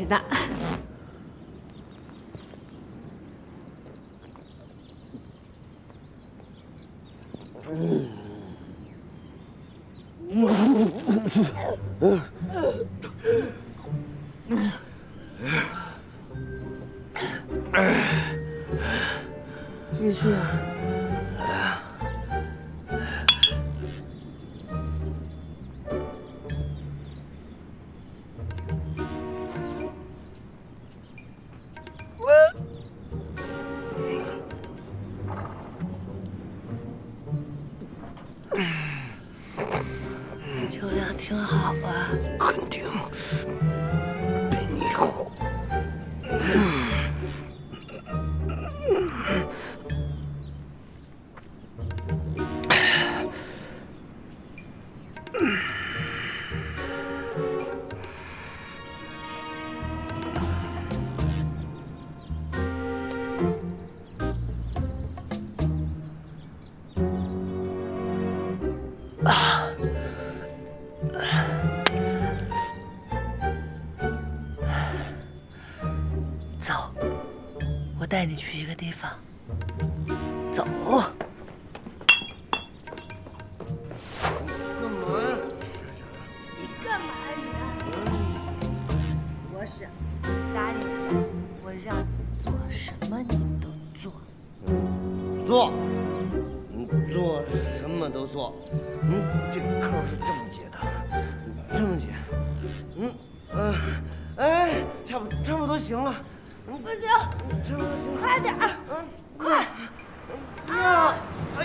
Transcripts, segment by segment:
的。继续啊！酒量挺好啊，肯定比你好。走，我带你去一个地方。走。干嘛呀？你干嘛呀你？我是答应你，我让你做什么你都做。做，做什么都做。这个扣是这么解的，这么解。哎，差不多行了。不行，差不多行了。快点儿，快！呀，哎，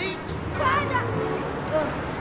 快点儿！